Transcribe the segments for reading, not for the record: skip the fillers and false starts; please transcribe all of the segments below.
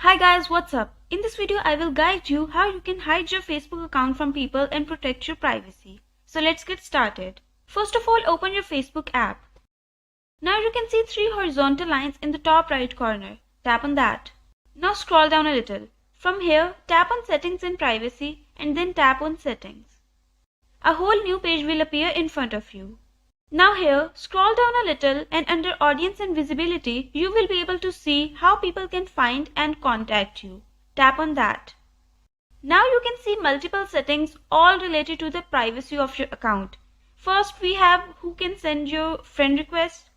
Hi guys, what's up? In this video, I will guide you how you can hide your Facebook account from people and protect your privacy. So let's get started. First of all, open your Facebook app. Now you can see three horizontal lines in the top right corner. Tap on that. Now scroll down a little. From here, tap on Settings and Privacy and then tap on Settings. A whole new page will appear in front of you. Now here, scroll down a little and under Audience and Visibility, you will be able to see how people can find and contact you. Tap on that. Now you can see multiple settings all related to the privacy of your account. First, we have who can send your friend request.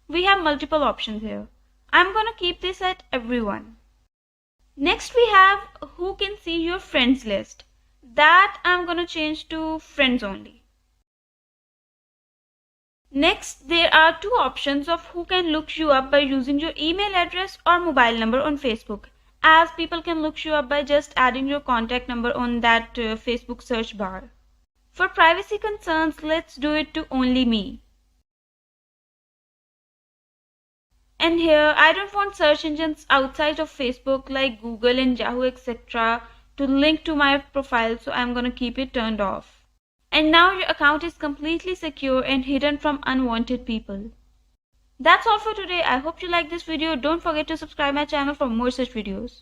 We have multiple options here. I'm gonna keep this at everyone. Next, we have who can see your friends list. That I'm gonna change to friends only. Next, there are two options of who can look you up by using your email address or mobile number on Facebook, as people can look you up by just adding your contact number on that Facebook search bar. For privacy concerns, let's do it to only me. And here, I don't want search engines outside of Facebook like Google and Yahoo etc. to link to my profile, so I'm gonna keep it turned off. And now your account is completely secure and hidden from unwanted people. That's all for today. I hope you like this video. Don't forget to subscribe my channel for more such videos.